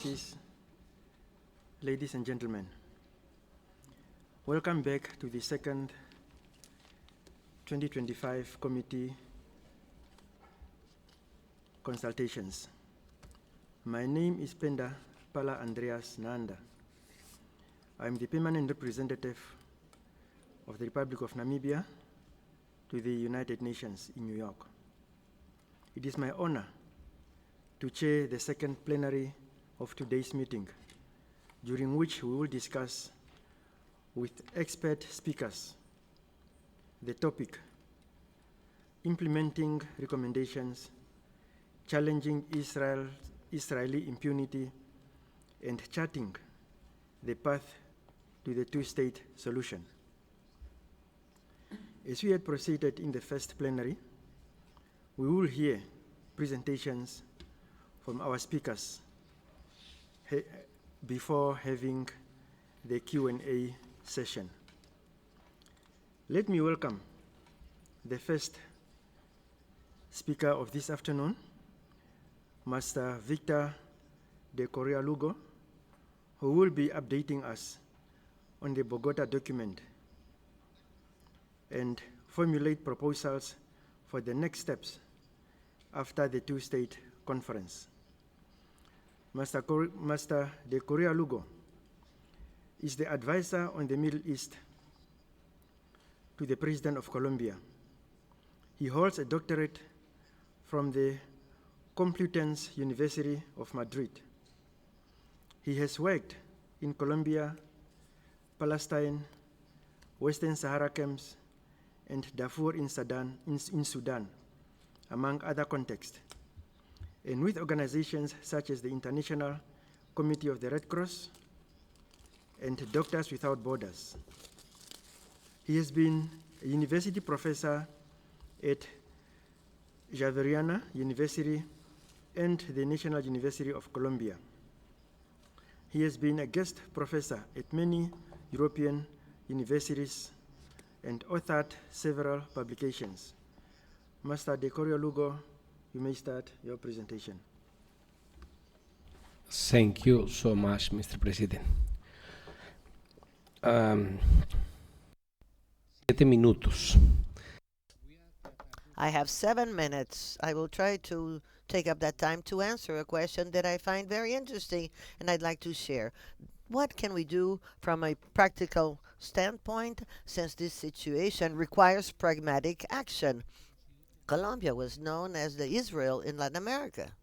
Excellencies, ladies and gentlemen, welcome back to the second 2025 committee consultations. My name is Penda Pala Andreas Nanda. I am the permanent representative of the Republic of Namibia to the United Nations in New York. It is my honor to chair the second plenary of today's meeting, during which we will discuss with expert speakers the topic, implementing recommendations, challenging Israeli impunity, and charting the path to the two-state solution. As we had proceeded in the first plenary, we will hear presentations from our speakers before having the Q&A session. Let me welcome the first speaker of this afternoon, Master Victor de Correa Lugo, who will be updating us on the Bogota document and formulate proposals for the next steps after the two-state conference. Master de Correa Lugo is the advisor on the Middle East to the President of Colombia. He holds a doctorate from the Complutense University of Madrid. He has worked in Colombia, Palestine, Western Sahara camps, and Darfur in Sudan, among other contexts, and with organizations such as the International Committee of the Red Cross and Doctors Without Borders. He has been a university professor at Javeriana University and the National University of Colombia. He has been a guest professor at many European universities and authored several publications. Master de Correa Lugo, you may start your presentation. Thank you so much, Mr. President. 7 minutos. I have 7 minutes. I will try to take up that time to answer a question that I find very interesting and I'd like to share. What can we do from a practical standpoint since this situation requires pragmatic action? Colombia was known as the Israel in Latin America.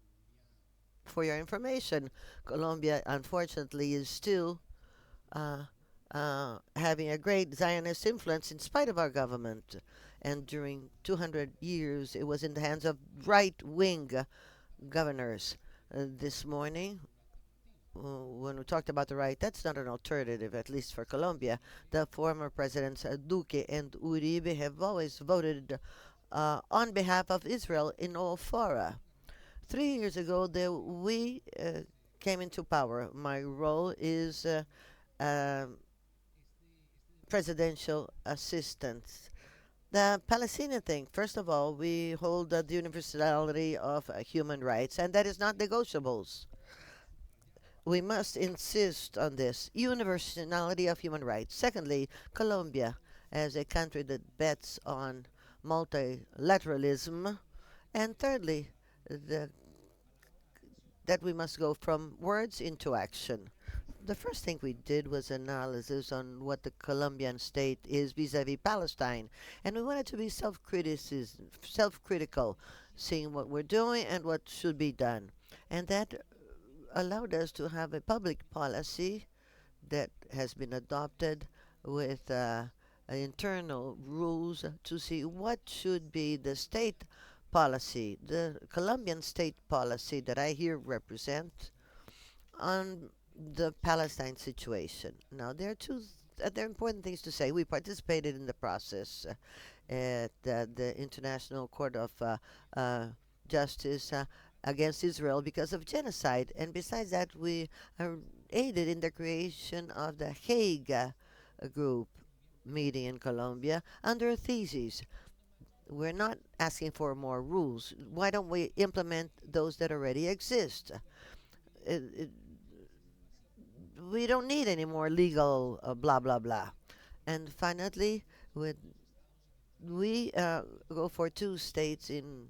For your information, Colombia, unfortunately, is still having a great Zionist influence in spite of our government. And during 200 years, it was in the hands of right-wing governors. This morning, when we talked about the right, that's not an alternative, at least for Colombia. The former presidents Duque and Uribe have always voted on behalf of Israel in all fora. 3 years ago, we came into power. My role is presidential assistant. The Palestinian thing, first of all, we hold the universality of human rights, and that is not negotiables. We must insist on this universality of human rights. Secondly, Colombia, as a country that bets on multilateralism. And thirdly, that we must go from words into action. The first thing we did was analysis on what the Colombian state is vis-a-vis Palestine. And we wanted to be self-critical, seeing what we're doing and what should be done. And that allowed us to have a public policy that has been adopted with internal rules to see what should be the state policy, the Colombian state policy that I here represent on the Palestine situation. Now, there are important things to say. We participated in the process at the International Court of Justice against Israel because of genocide. And besides that, we aided in the creation of the Hague group meeting in Colombia under a thesis. We're not asking for more rules. Why don't we implement those that already exist? we don't need any more legal blah blah blah. And finally, with we go for two states in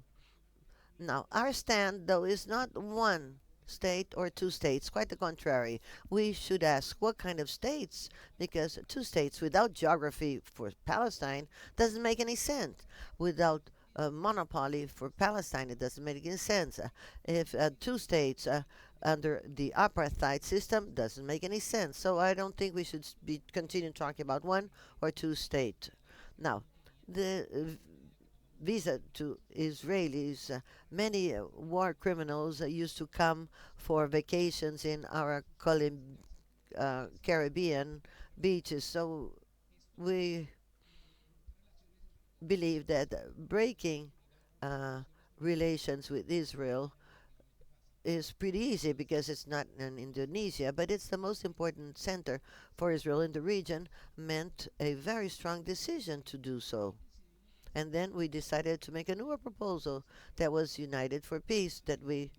now. Our stand, though, is not one state or two states. Quite the contrary. We should ask what kind of states, because two states without geography for Palestine doesn't make any sense. Without a monopoly for Palestine, it doesn't make any sense. If two states under the apartheid system doesn't make any sense. So I don't think we should be continue talking about one or two state. Now, the visa to Israelis. Many war criminals used to come for vacations in our Caribbean beaches. So we believe that breaking uh, relations with Israel is pretty easy because it's not in Indonesia, but it's the most important center for Israel in the region, meant a very strong decision to do so. And then we decided to make a newer proposal that was United for Peace that we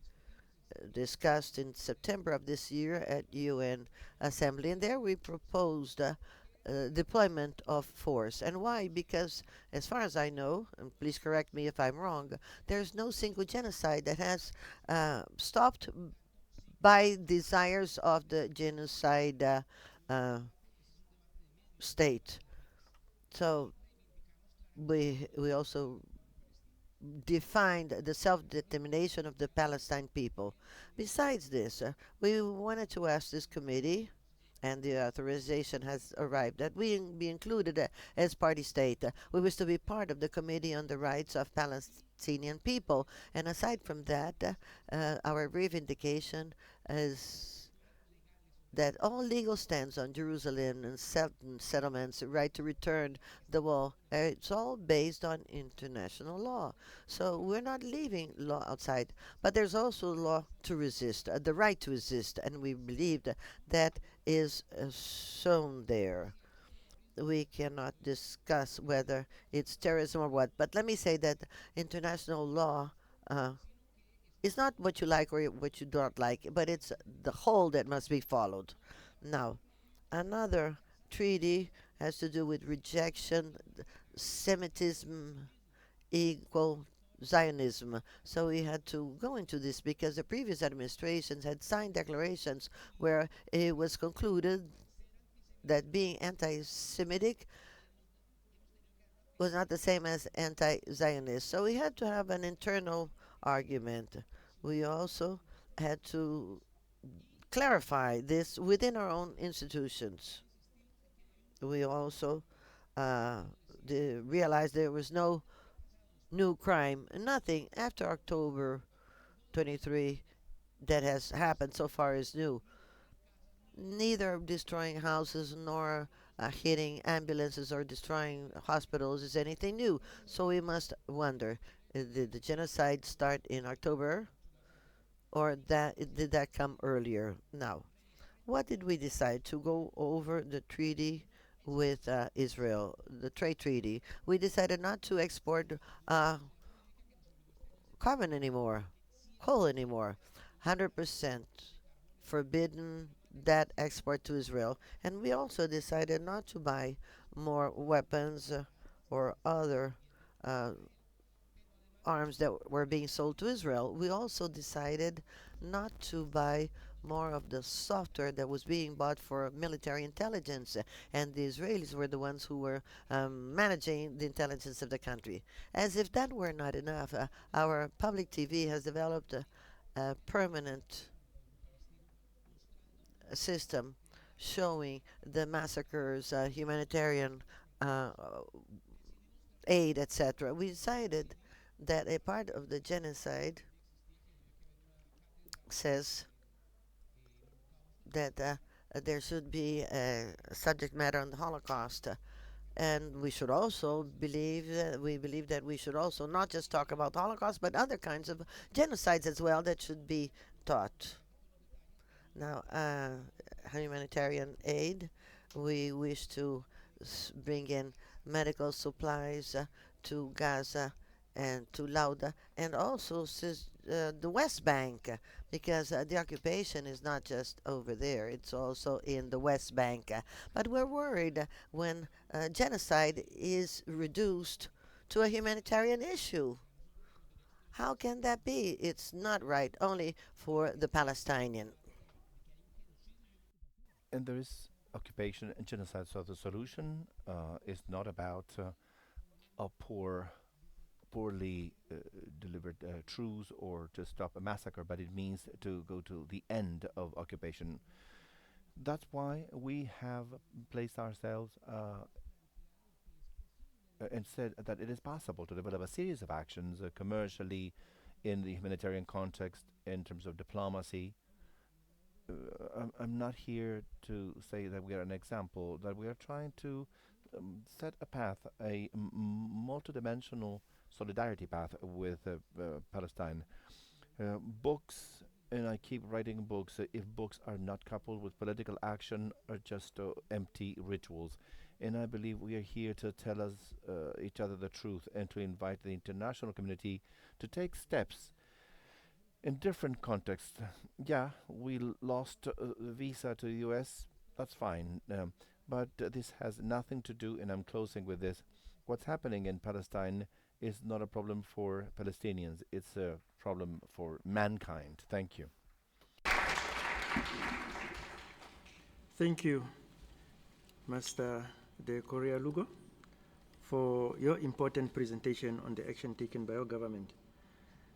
discussed in September of this year at UN Assembly. And there we proposed deployment of force. And why? Because, as far as I know, and please correct me if I'm wrong, there's no single genocide that has stopped by desires of the genocide uh, state. So we also defined the self-determination of the Palestine people. Besides this, we wanted to ask this committee, and the authorization has arrived, that we be included as party state. We wish to be part of the Committee on the Rights of Palestinian People. And aside from that, our brief indication is that all legal stands on Jerusalem and settlements, the right to return the wall, it's all based on international law. So we're not leaving law outside, but there's also law to resist, the right to resist, and we believe that is shown there. We cannot discuss whether it's terrorism or what, but let me say that international law uh, it's not what you like or what you don't like, but it's the whole that must be followed. Now, another treaty has to do with rejection, Semitism equal Zionism. So we had to go into this because the previous administrations had signed declarations where it was concluded that being anti Semitic was not the same as anti Zionist. So we had to have an internal argument. We also had to clarify this within our own institutions. We also uh, realized there was no new crime, nothing after October 23 that has happened so far is new. Neither destroying houses nor hitting ambulances or destroying hospitals is anything new. So we must wonder, did the genocide start in October or did that come earlier? Now, what did we decide to go over the treaty with Israel, the trade treaty? We decided not to export uh, carbon anymore, coal anymore. 100% forbidden that export to Israel. And we also decided not to buy more weapons or other uh, arms that were being sold to Israel. We also decided not to buy more of the software that was being bought for military intelligence, and the Israelis were the ones who were managing the intelligence of the country. As if that were not enough, our public TV has developed a permanent system showing the massacres, humanitarian uh, aid, etc. We decided that a part of the genocide says that there should be a subject matter on the Holocaust. And we should also believe that we should also not just talk about the Holocaust, but other kinds of genocides as well that should be taught. Now, humanitarian aid, we wish to bring in medical supplies to Gaza and to Lauda, and also the West Bank, because the occupation is not just over there, it's also in the West Bank. But we're worried when genocide is reduced to a humanitarian issue. How can that be? It's not right only for the Palestinian. And there is occupation and genocide. So the solution is not about a poorly delivered truce or to stop a massacre, but it means to go to the end of occupation. That's why we have placed ourselves and said that it is possible to develop a series of actions commercially in the humanitarian context in terms of diplomacy. I'm not here to say that we are an example, that we are trying to set a path, a multidimensional solidarity path with Palestine. Books, and I keep writing books. If books are not coupled with political action, are just empty rituals. And I believe we are here to tell us each other the truth and to invite the international community to take steps in different contexts. Yeah, we lost the visa to the U.S. That's fine, but this has nothing to do. And I'm closing with this. What's happening in Palestine is not a problem for Palestinians. It's a problem for mankind. Thank you. Thank you, Master De Correa Lugo, for your important presentation on the action taken by your government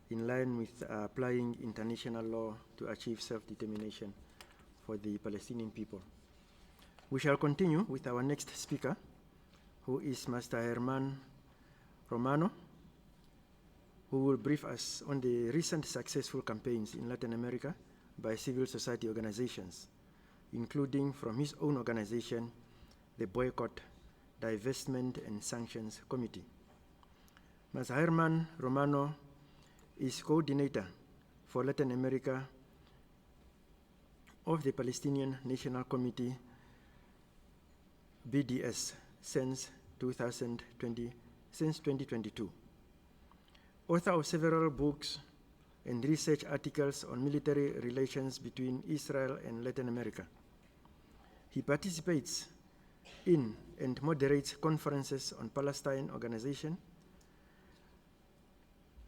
in line with applying international law to achieve self-determination for the Palestinian people. We shall continue with our next speaker, who is Master Herman Romano, who will brief us on the recent successful campaigns in Latin America by civil society organizations, including from his own organization, the Boycott, Divestment and Sanctions Committee. Master Herman Romano is coordinator for Latin America of the Palestinian National Committee, BDS, since 2022. Author of several books and research articles on military relations between Israel and Latin America. He participates in and moderates conferences on Palestine organization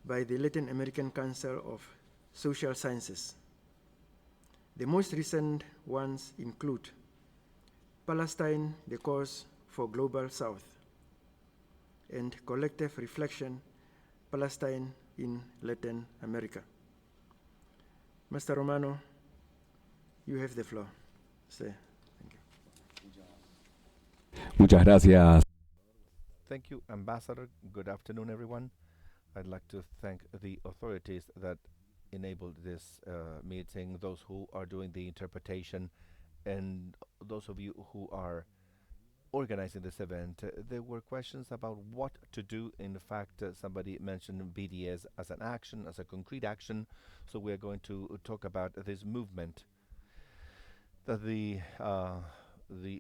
by the Latin American Council of Social Sciences. The most recent ones include Palestine, the Cause for Global South, and Collective Reflection, Palestine in Latin America. Mr. Romano, you have the floor. Sir, thank you. Muchas gracias. Thank you, Ambassador. Good afternoon, everyone. I'd like to thank the authorities that enabled this meeting, those who are doing the interpretation, and those of you who are organizing this event. There were questions about what to do. In fact, somebody mentioned BDS as an action, as a concrete action. So we're going to talk about this movement that the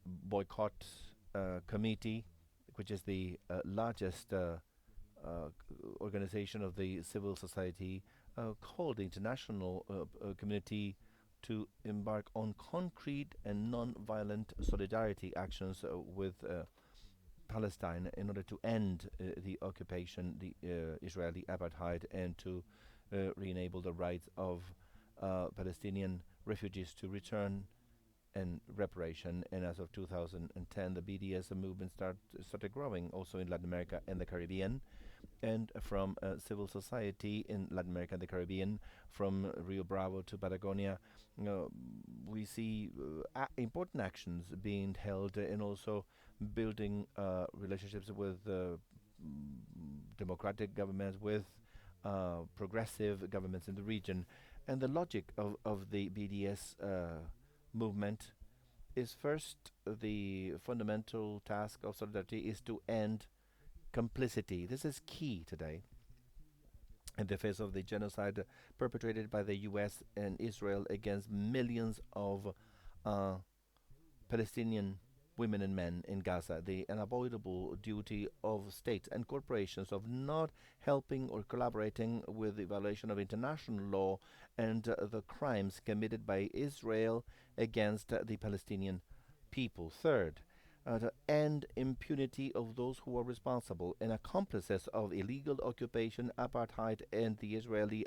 boycott committee, which is the largest organization of the civil society, called the international community to embark on concrete and non-violent solidarity actions with Palestine in order to end the occupation, the Israeli apartheid, and to re-enable the rights of Palestinian refugees to return and reparation. And as of 2010, the BDS movement started growing also in Latin America and the Caribbean, and from civil society in Latin America and the Caribbean, from Rio Bravo to Patagonia. We see important actions being held and also building relationships with democratic governments, with progressive governments in the region. And the logic of the BDS movement is first, the fundamental task of solidarity is to end complicity. This is key today in the face of the genocide perpetrated by the US and Israel against millions of Palestinian women and men in Gaza, the unavoidable duty of states and corporations of not helping or collaborating with the violation of international law and the crimes committed by Israel against the Palestinian people. Third, to end impunity of those who are responsible and accomplices of illegal occupation, apartheid, and the Israeli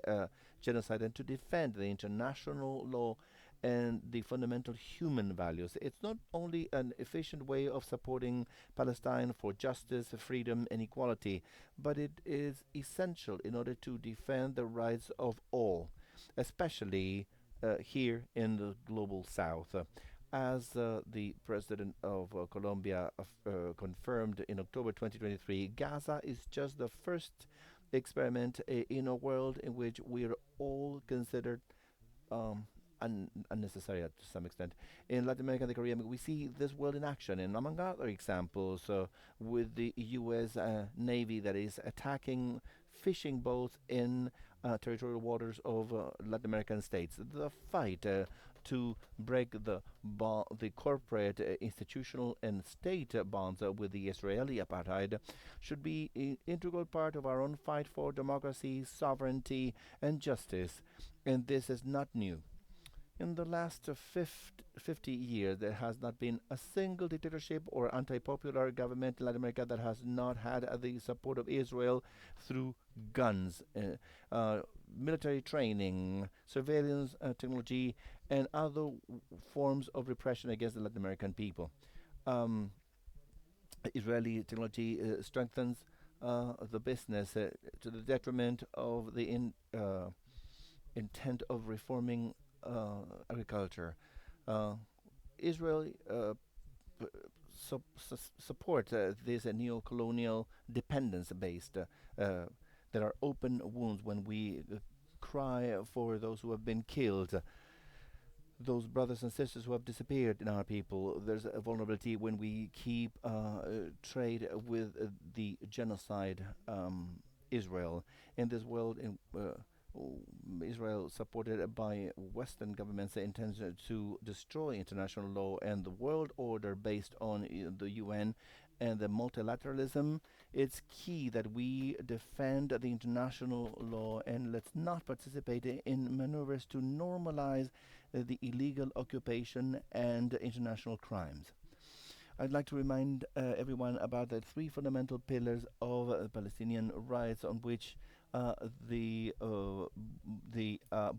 genocide, and to defend the international law and the fundamental human values. It's not only an efficient way of supporting Palestine for justice, freedom, and equality, but it is essential in order to defend the rights of all, especially here in the global south. As the president of Colombia confirmed in October 2023, Gaza is just the first experiment in a world in which we are all considered um, unnecessary to some extent. In Latin America and the Caribbean, we see this world in action, and among other examples, with the U.S. Navy that is attacking fishing boats in territorial waters of Latin American states. The fight to break the corporate, institutional, and state bonds with the Israeli apartheid should be an integral part of our own fight for democracy, sovereignty, and justice. And this is not new. In the last 50 years, there has not been a single dictatorship or anti-popular government in Latin America that has not had the support of Israel through guns, military training, surveillance technology, and other forms of repression against the Latin American people. Israeli technology strengthens the business to the detriment of the intent of reforming agriculture. Uh, Israel support this neo-colonial dependence-based. There are open wounds when we cry for those who have been killed, those brothers and sisters who have disappeared in our people. There's a vulnerability when we keep trade with the genocide Israel. In this world, Israel, supported by Western governments, intends to destroy international law and the world order based on the UN and the multilateralism. It's key that we defend the international law and let's not participate in maneuvers to normalize the illegal occupation and international crimes. I'd like to remind everyone about the three fundamental pillars of Palestinian rights on which the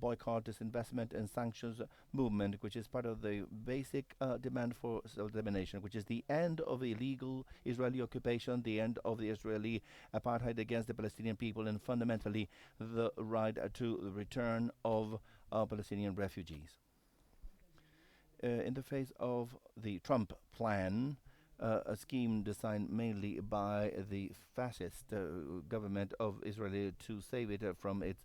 boycott, disinvestment, and sanctions movement, which is part of the basic demand for self-determination, which is the end of illegal Israeli occupation, the end of the Israeli apartheid against the Palestinian people, and fundamentally the right to the return of Palestinian refugees. In the face of the Trump plan, a scheme designed mainly by the fascist government of Israel to save it from its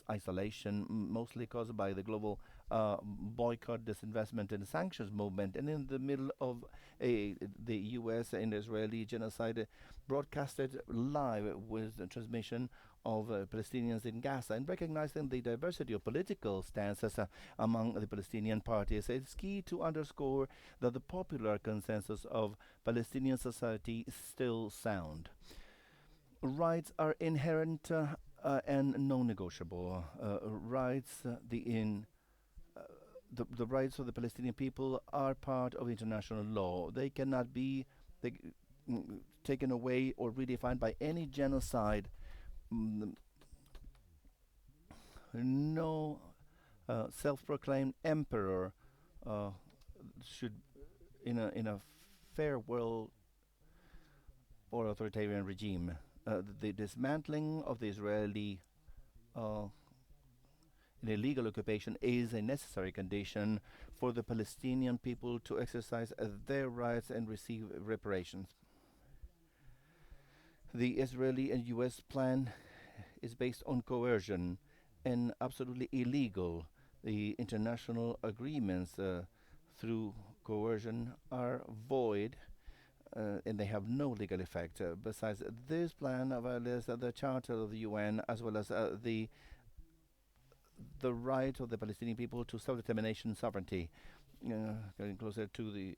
isolation, mostly caused by the global boycott, disinvestment, and sanctions movement. And in the middle of the U.S. and Israeli genocide, broadcasted live with the transmission of Palestinians in Gaza, and recognizing the diversity of political stances among the Palestinian parties, it's key to underscore that the popular consensus of Palestinian society is still sound. Rights are inherent and non-negotiable. The rights of the Palestinian people are part of international law. They cannot be taken away or redefined by any genocide. No self-proclaimed emperor should, in a fair world or authoritarian regime, the dismantling of the Israeli illegal occupation is a necessary condition for the Palestinian people to exercise their rights and receive reparations. The Israeli and U.S. plan is based on coercion and absolutely illegal. The international agreements through coercion are void and they have no legal effect. Besides, this plan violates the Charter of the UN as well as the right of the Palestinian people to self-determination, sovereignty, getting closer to the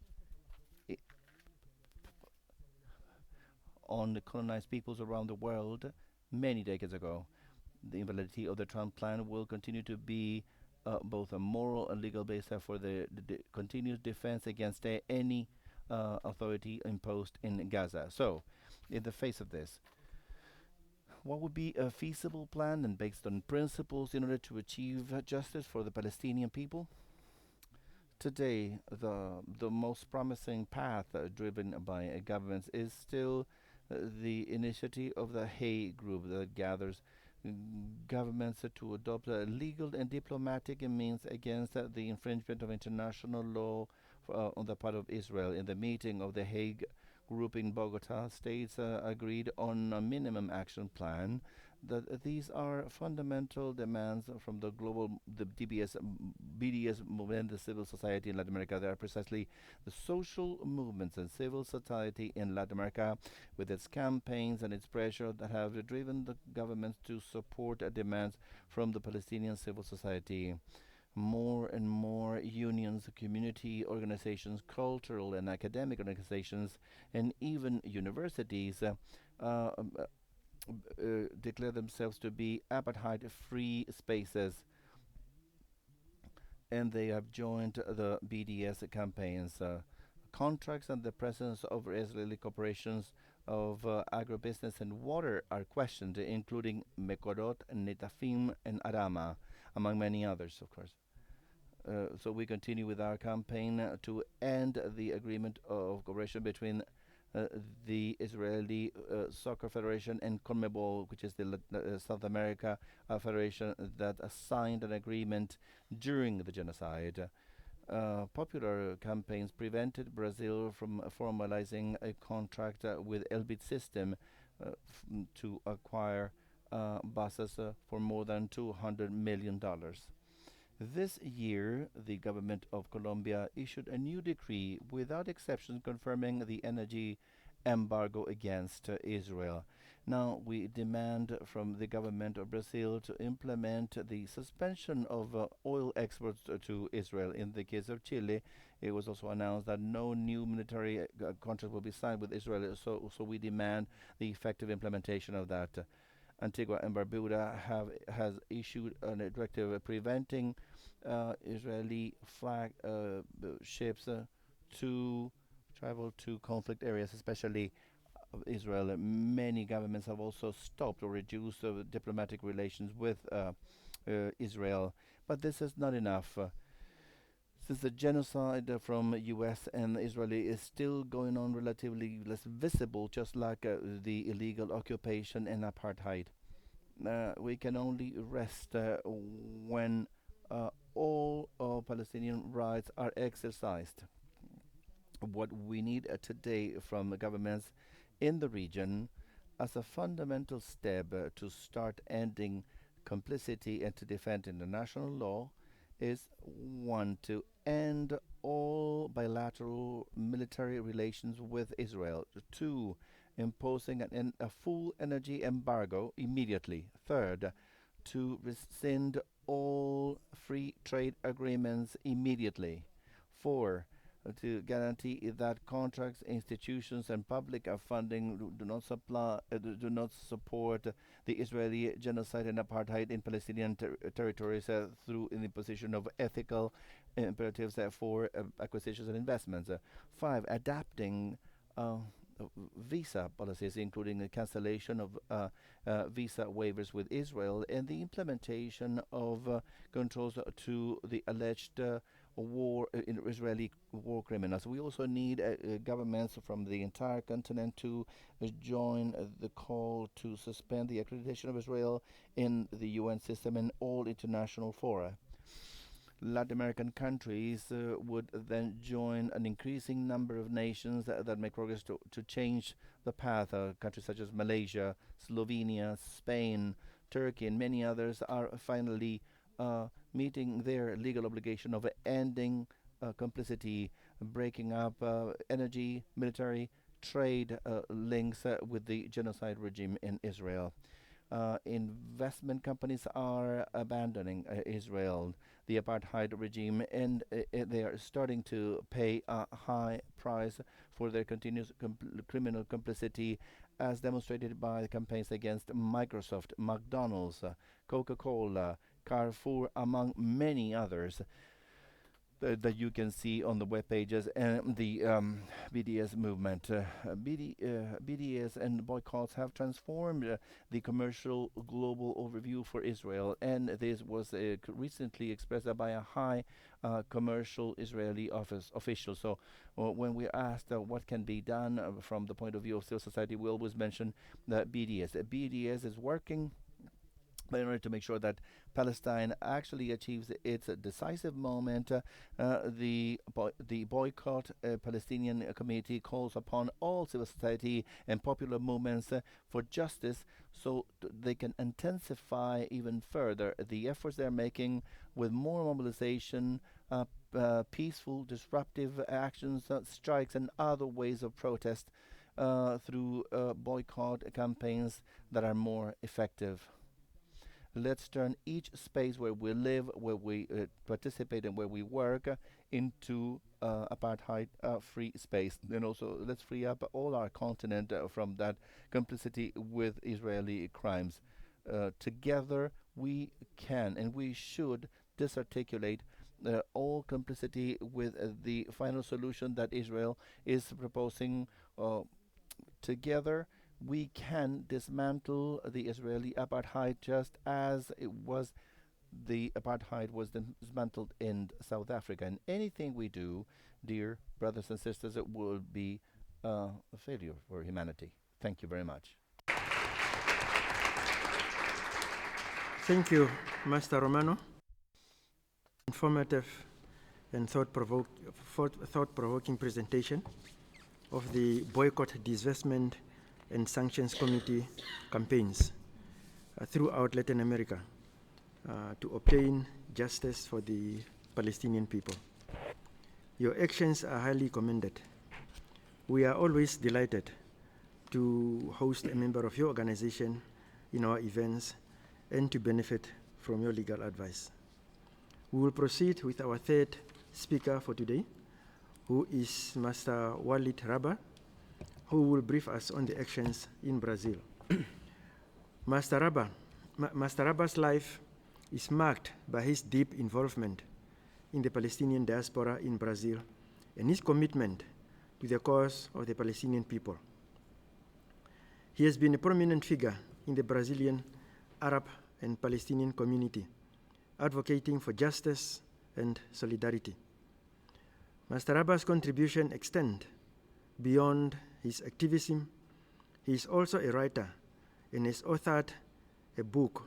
on the colonized peoples around the world many decades ago. The invalidity of the Trump plan will continue to be both a moral and legal basis for the continuous defense against any authority imposed in Gaza. So, in the face of this, what would be a feasible plan and based on principles in order to achieve justice for the Palestinian people? Today, the most promising path driven by governments is still the initiative of the Hague Group that gathers governments to adopt legal and diplomatic means against the infringement of international law on the part of Israel. In the meeting of the Hague Group in Bogota, states agreed on a minimum action plan. That these are fundamental demands from the BDS movement, the civil society in Latin America. They are precisely the social movements and civil society in Latin America, with its campaigns and its pressure, that have driven the governments to support demands from the Palestinian civil society. More and more unions, community organizations, cultural and academic organizations, and even universities declare themselves to be apartheid-free spaces, and they have joined the BDS campaigns. Contracts and the presence of Israeli corporations of agribusiness and water are questioned, including Mekorot, Netafim, and Arama, among many others, of course. So we continue with our campaign to end the agreement of cooperation between the Israeli Soccer Federation and CONMEBOL, which is the South America federation that signed an agreement during the genocide. Popular campaigns prevented Brazil from formalizing a contract with Elbit System to acquire buses for more than $200 million. This year, the government of Colombia issued a new decree without exception confirming the energy embargo against Israel. Now, we demand from the government of Brazil to implement the suspension of oil exports to Israel. In the case of Chile, it was also announced that no new military contract will be signed with Israel, so we demand the effective implementation of that. Antigua and Barbuda has issued a directive preventing Israeli flag ships to travel to conflict areas, especially Israel. Many governments have also stopped or reduced diplomatic relations with Israel, but this is not enough. Since the genocide from U.S. and Israeli is still going on relatively less visible, just like the illegal occupation and apartheid, we can only rest when all Palestinian rights are exercised. What we need today from the governments in the region as a fundamental step to start ending complicity and to defend international law is one, to end all bilateral military relations with Israel. Two, imposing a full energy embargo immediately. Third, to rescind all free trade agreements immediately. Four, to guarantee that contracts, institutions, and public funding do not support the Israeli genocide and apartheid in Palestinian territories through the imposition of ethical imperatives for acquisitions and investments. Five, adapting visa policies, including the cancellation of visa waivers with Israel and the implementation of controls to the alleged Israeli war criminals. We also need governments from the entire continent to join the call to suspend the accreditation of Israel in the UN system and all international fora. Latin American countries would then join an increasing number of nations that make progress to change the path. Countries such as Malaysia, Slovenia, Spain, Turkey, and many others are finally meeting their legal obligation of ending complicity, breaking up energy, military, trade links with the genocide regime in Israel. Investment companies are abandoning Israel, the apartheid regime, and they are starting to pay a high price for their continuous criminal complicity as demonstrated by the campaigns against Microsoft, McDonald's, Coca-Cola, Carrefour, among many others that you can see on the web pages, and the BDS movement. BDS and boycotts have transformed the commercial global overview for Israel, and this was recently expressed by a high commercial Israeli official. So when we asked what can be done from the point of view of civil society, we always mention that BDS. BDS is working in order to make sure that Palestine actually achieves its decisive moment. The boycott Palestinian committee calls upon all civil society and popular movements for justice, so they can intensify even further the efforts they're making with more mobilization, peaceful, disruptive actions, strikes, and other ways of protest through boycott campaigns that are more effective. Let's turn each space where we live, where we participate, and where we work into apartheid-free space. And also, let's free up all our continent from that complicity with Israeli crimes. Together, we can and we should disarticulate all complicity with the final solution that Israel is proposing. Together, we can dismantle the Israeli apartheid just as the apartheid was dismantled in South Africa. And anything we do, dear brothers and sisters, it will be a failure for humanity. Thank you very much. Thank you, Master Romano. Informative and thought-provoking presentation of the Boycott, Divestment, and Sanctions Committee campaigns throughout Latin America to obtain justice for the Palestinian people. Your actions are highly commended. We are always delighted to host a member of your organization in our events and to benefit from your legal advice. We will proceed with our third speaker for today, who is Master Walid Rabah, who will brief us on the actions in Brazil. Master Rabah's life is marked by his deep involvement in the Palestinian diaspora in Brazil and his commitment to the cause of the Palestinian people. He has been a prominent figure in the Brazilian Arab and Palestinian community, advocating for justice and solidarity. Master Rabah's contribution extend beyond his activism. He is also a writer and has authored a book,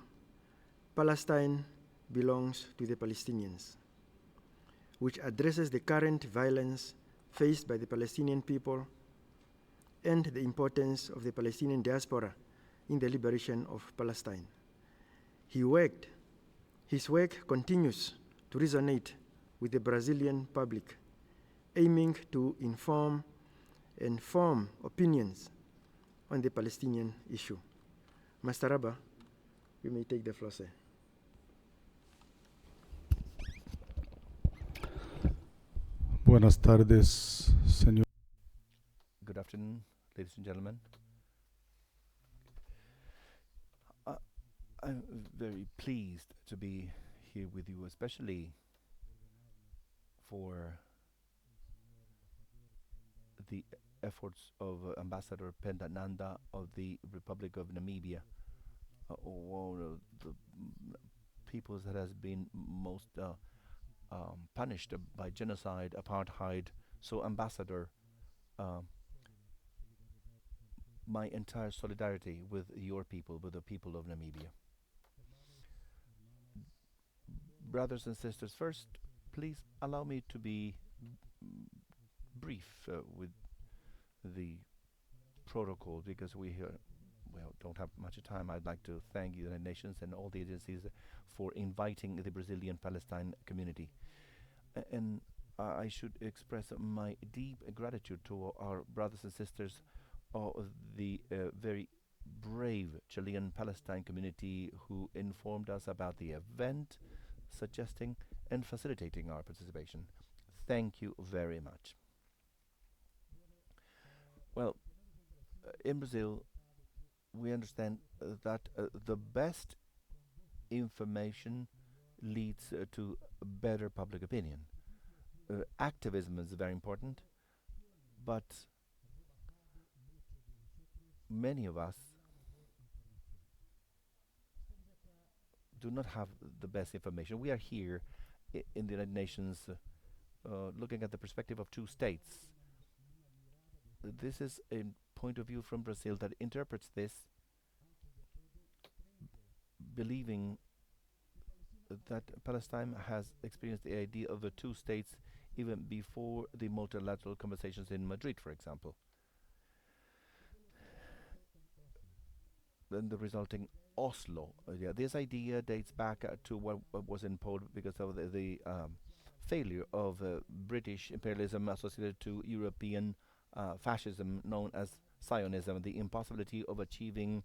Palestine Belongs to the Palestinians, which addresses the current violence faced by the Palestinian people and the importance of the Palestinian diaspora in the liberation of Palestine. His work continues to resonate with the Brazilian public, aiming to inform and form opinions on the Palestinian issue. Master Rabah, you may take the floor, sir. Buenas tardes, señor. Good afternoon, ladies and gentlemen. I'm very pleased to be here with you, especially for the efforts of Ambassador Pendananda of the Republic of Namibia, one of the peoples that has been most punished by genocide, apartheid. So, Ambassador, my entire solidarity with your people, with the people of Namibia. Brothers and sisters, first, please allow me to be brief with the protocol, because we don't have much time. I'd like to thank the United Nations and all the agencies for inviting the Brazilian Palestine community. And I should express my deep gratitude to our brothers and sisters of the very brave Chilean Palestine community who informed us about the event, suggesting and facilitating our participation. Thank you very much. Well, in Brazil, we understand that the best information leads to better public opinion. Activism is very important, but many of us do not have the best information. We are here in the United Nations looking at the perspective of two states. This is a point of view from Brazil that interprets this believing that Palestine has experienced the idea of the two states even before the multilateral conversations in Madrid, for example. Then the resulting Oslo idea. This idea dates back to what was imposed because of the failure of British imperialism associated to European fascism known as Zionism, the impossibility of achieving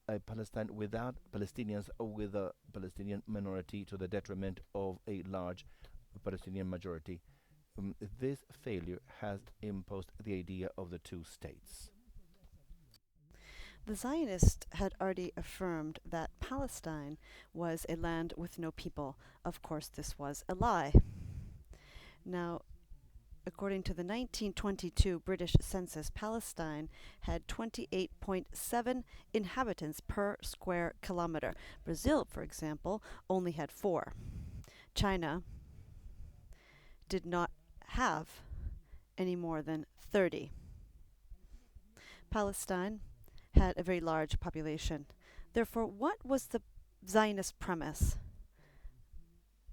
a Palestine without Palestinians or with a Palestinian minority to the detriment of a large Palestinian majority. This failure has imposed the idea of the two states. The Zionists had already affirmed that Palestine was a land with no people. Of course, this was a lie. Now, according to the 1922 British census, Palestine had 28.7 inhabitants per square kilometer. Brazil, for example, only had 4. China did not have any more than 30. Palestine had a very large population. Therefore, what was the Zionist premise?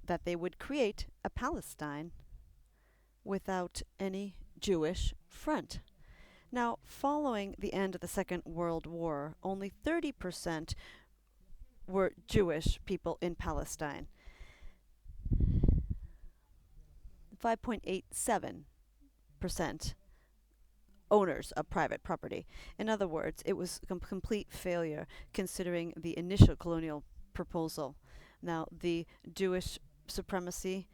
That they would create a Palestine without any Jewish front. Now, following the end of the Second World War, only 30% were Jewish people in Palestine. 5.87% owners of private property. In other words, it was a complete failure considering the initial colonial proposal. Now, the Jewish supremacy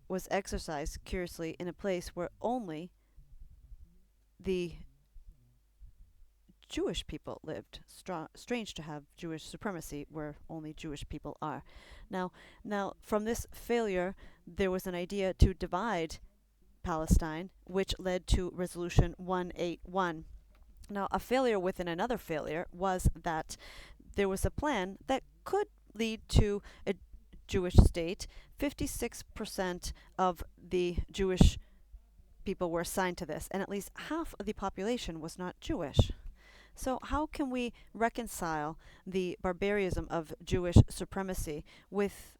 was exercised, curiously, in a place where only the Jewish people lived. Strange to have Jewish supremacy where only Jewish people are. Now, from this failure, there was an idea to divide Palestine, which led to Resolution 181. Now, a failure within another failure was that there was a plan that could lead to a Jewish state. 56% of the Jewish people were assigned to this, and at least half of the population was not Jewish. So how can we reconcile the barbarism of Jewish supremacy with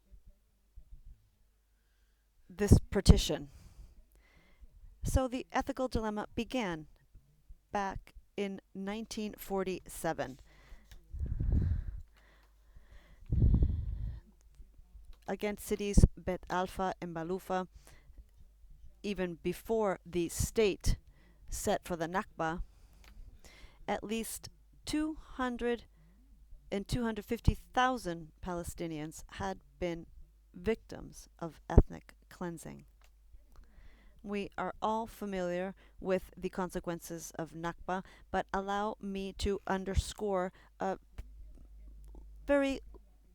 this partition? So the ethical dilemma began back in 1947. Against cities Bet Alpha and Balufa, even before the state set for the Nakba, at least 250,000 Palestinians had been victims of ethnic cleansing. We are all familiar with the consequences of Nakba, but allow me to underscore a very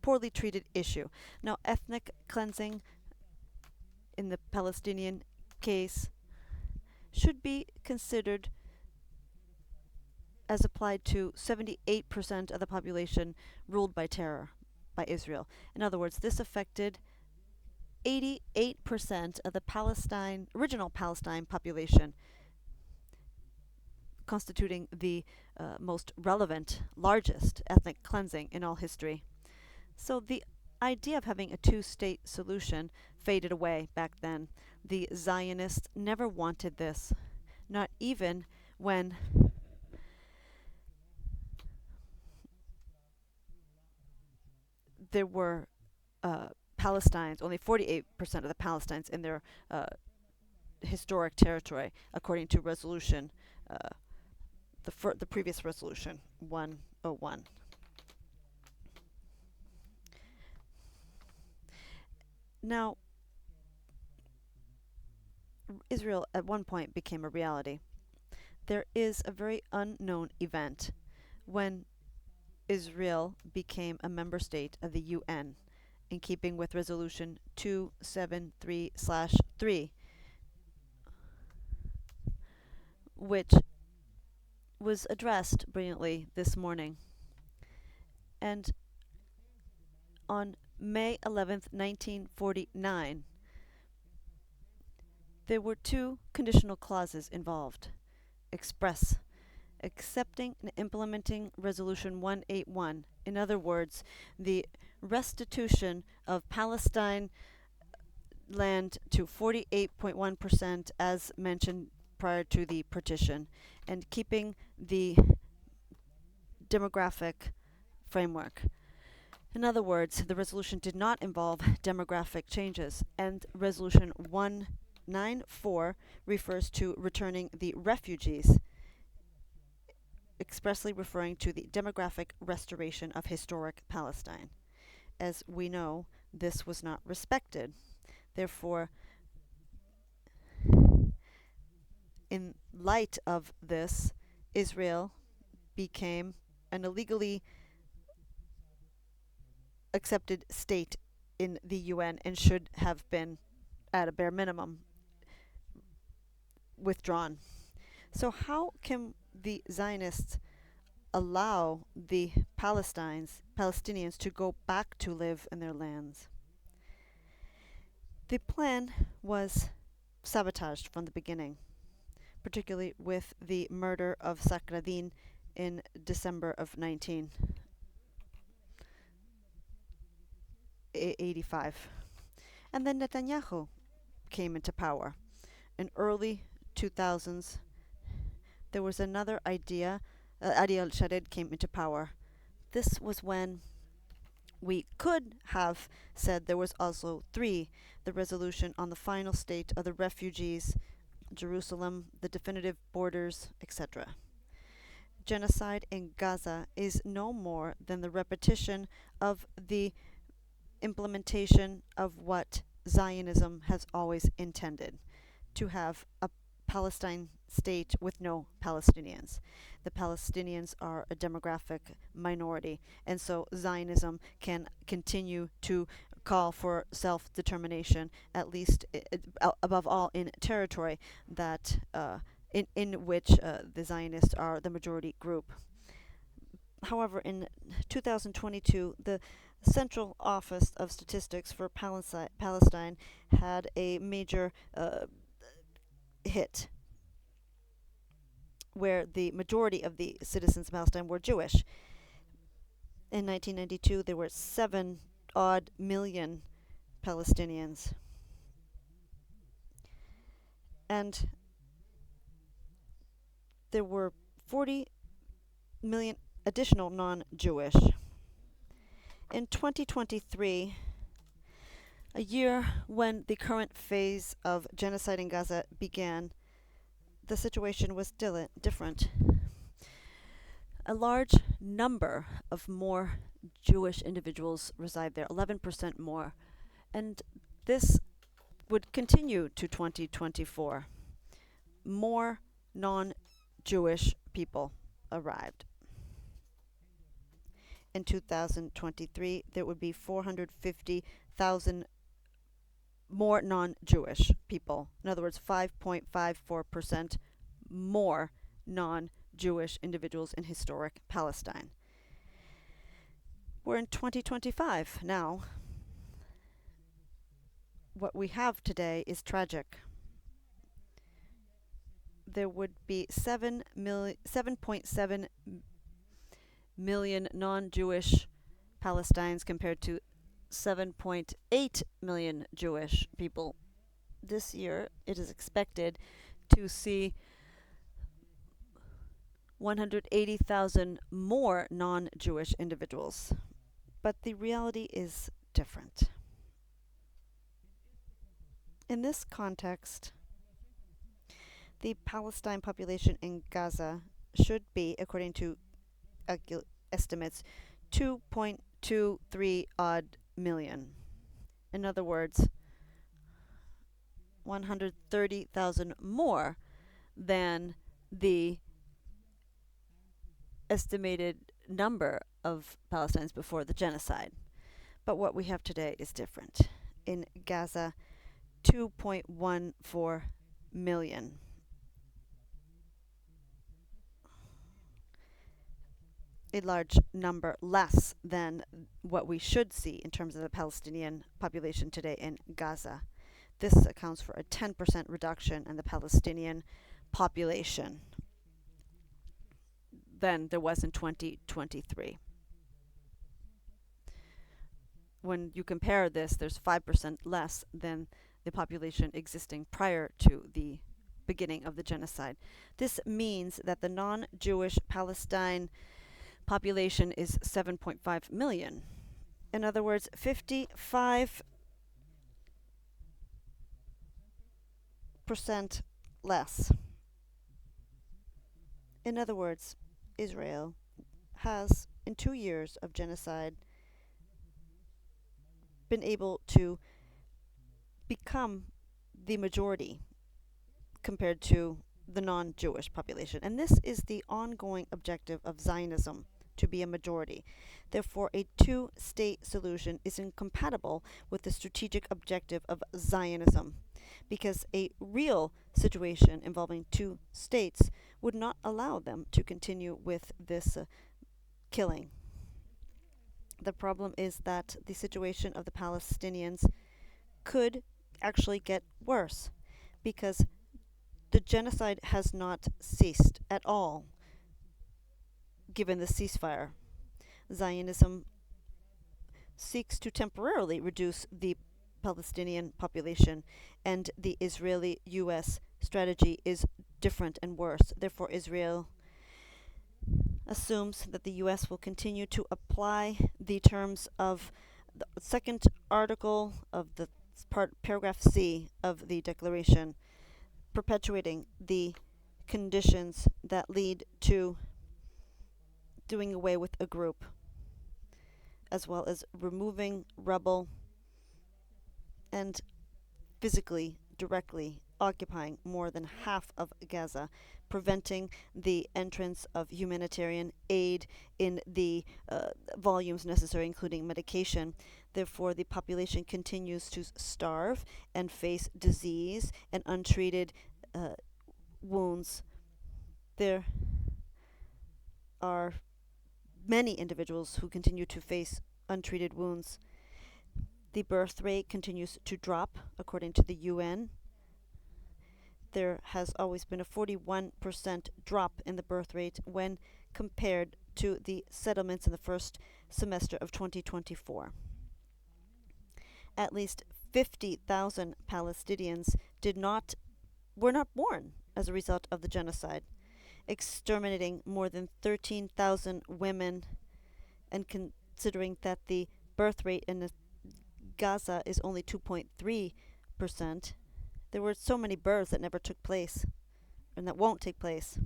poorly treated issue. Now, ethnic cleansing in the Palestinian case should be considered as applied to 78% of the population ruled by terror by Israel. In other words, this affected 88% of the original Palestine population, constituting the most relevant, largest ethnic cleansing in all history. So the idea of having a two-state solution faded away back then. The Zionists never wanted this, not even when there were Palestinians, only 48% of the Palestinians in their historic territory, according to resolution, the previous resolution, 101. Now, Israel at one point became a reality. There is a very unknown event when Israel became a member state of the UN, in keeping with Resolution 273/3, which was addressed brilliantly this morning. And on May 11th, 1949, there were two conditional clauses involved. Express, accepting and implementing Resolution 181. In other words, the restitution of Palestine land to 48.1% as mentioned prior to the partition, and keeping the demographic framework. In other words, the resolution did not involve demographic changes, and Resolution 194 refers to returning the refugees, expressly referring to the demographic restoration of historic Palestine. As we know, this was not respected. Therefore, in light of this, Israel became an illegally accepted state in the UN and should have been, at a bare minimum, withdrawn. So how can the Zionists allow the Palestinians to go back to live in their lands? The plan was sabotaged from the beginning, particularly with the murder of Sakradin in December of 1985. And then Netanyahu came into power. In early 2000s, there was another idea. Ariel Shared came into power. This was when we could have said there was also 3, the resolution on the final state of the refugees, Jerusalem, the definitive borders, etc. Genocide in Gaza is no more than the repetition of the implementation of what Zionism has always intended, to have a Palestine state with no Palestinians. The Palestinians are a demographic minority, and so Zionism can continue to call for self-determination, at least above all in territory that in which the Zionists are the majority group. However, in 2022, the Central Office of Statistics for Palestine had a major hit, where the majority of the citizens of Palestine were Jewish. In 1992, there were 7 odd million Palestinians. And there were 40 million additional non-Jewish. In 2023, a year when the current phase of genocide in Gaza began, the situation was different. A large number of more Jewish individuals reside there, 11% more, and this would continue to 2024. More non-Jewish people arrived. In 2023, there would be 450,000 more non-Jewish people. In other words, 5.54% more non-Jewish individuals in historic Palestine. We're in 2025 now. What we have today is tragic. There would be 7.7 million non-Jewish Palestinians compared to 7.8 million Jewish people. This year, it is expected to see 180,000 more non-Jewish individuals. But the reality is different. In this context, the Palestine population in Gaza should be, according to estimates, 2.23 odd million. In other words, 130,000 more than the estimated number of Palestinians before the genocide. But what we have today is different. In Gaza, 2.14 million. A large number less than what we should see in terms of the Palestinian population today in Gaza. This accounts for a 10% reduction in the Palestinian population than there was in 2023. When you compare this, there's 5% less than the population existing prior to the beginning of the genocide. This means that the non-Jewish Palestine population is 7.5 million. In other words, 55% less. In other words, Israel has, in 2 years of genocide, been able to become the majority compared to the non-Jewish population. And this is the ongoing objective of Zionism, to be a majority. Therefore, a two-state solution is incompatible with the strategic objective of Zionism, because a real situation involving two states would not allow them to continue with this killing. The problem is that the situation of the Palestinians could actually get worse, because the genocide has not ceased at all given the ceasefire. Zionism seeks to temporarily reduce the Palestinian population, and the Israeli-US strategy is different and worse. Therefore, Israel assumes that the US will continue to apply the terms of the second article of the paragraph C of the declaration, perpetuating the conditions that lead to doing away with a group, as well as removing rebel and physically, directly occupying more than half of Gaza, preventing the entrance of humanitarian aid in the volumes necessary, including medication. Therefore, the population continues to starve and face disease and untreated wounds. There are many individuals who continue to face untreated wounds. The birth rate continues to drop, according to the UN. There has always been a 41% drop in the birth rate when compared to the settlements in the first semester of 2024. At least 50,000 Palestinians were not born as a result of the genocide, exterminating more than 13,000 women, and considering that the birth rate in Gaza is only 2.3%, there were so many births that never took place, and that won't take place.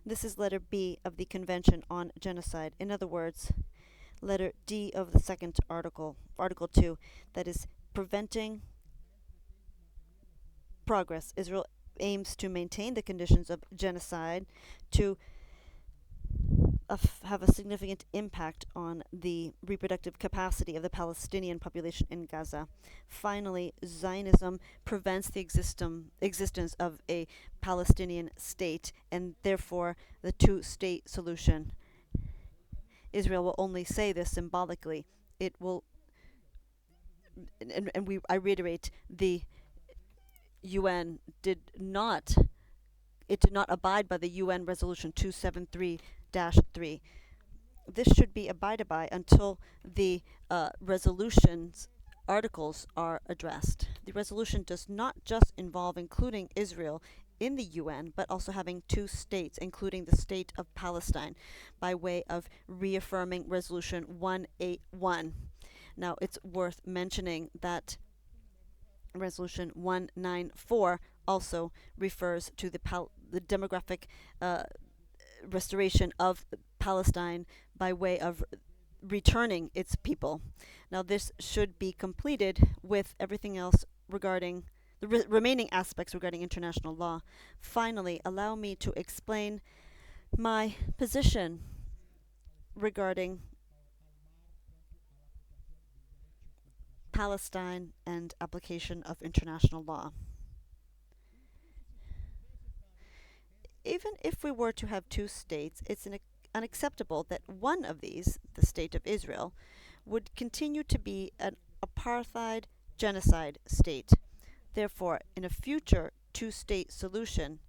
This is letter B of the Convention on Genocide. In other words, letter D of the second article, Article 2, that is preventing progress. Israel aims to maintain the conditions of genocide, to have a significant impact on the reproductive capacity of the Palestinian population in Gaza. Finally, Zionism prevents the existence of a Palestinian state, and therefore the two-state solution. Israel will only say this symbolically. It will, I reiterate, the UN did not abide by the UN Resolution 273-3. This should be abided by until the resolution's articles are addressed. The resolution does not just involve including Israel in the UN, but also having two states, including the state of Palestine, by way of reaffirming Resolution 181. Now, it's worth mentioning that Resolution 194 also refers to the demographic restoration of Palestine by way of returning its people. Now, this should be completed with everything else regarding the remaining aspects regarding international law. Finally, allow me to explain my position regarding Palestine and application of international law. Even if we were to have two states, it's unacceptable that one of these, the State of Israel, would continue to be an apartheid genocide state. Therefore, in a future two-state solution,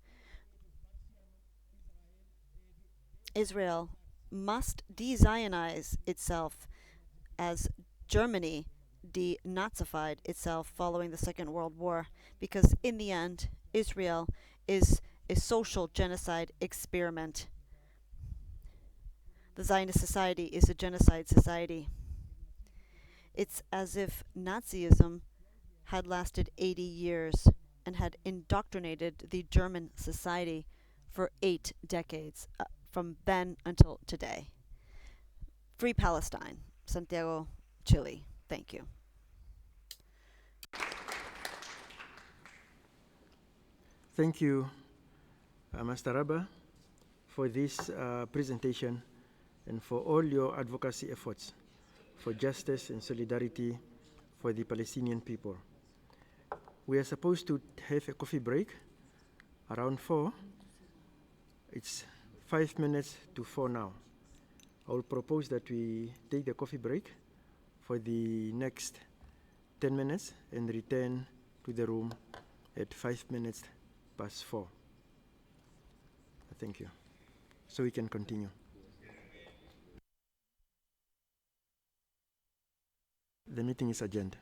Israel must de-Zionize itself as Germany denazified itself following the Second World War, because in the end, Israel is a social genocide experiment. The Zionist society is a genocide society. It's as if Nazism had lasted 80 years and had indoctrinated the German society for 8 decades, from then until today. Free Palestine. Santiago, Chile. Thank you. Thank you, Master Rabba, for this presentation and for all your advocacy efforts for justice and solidarity for the Palestinian people. We are supposed to have a coffee break around 4. It's 5 minutes to 4 now. I will propose that we take the coffee break for the next 10 minutes and return to the room at 5 minutes past 4. Thank you. So we can continue. The meeting is adjourned.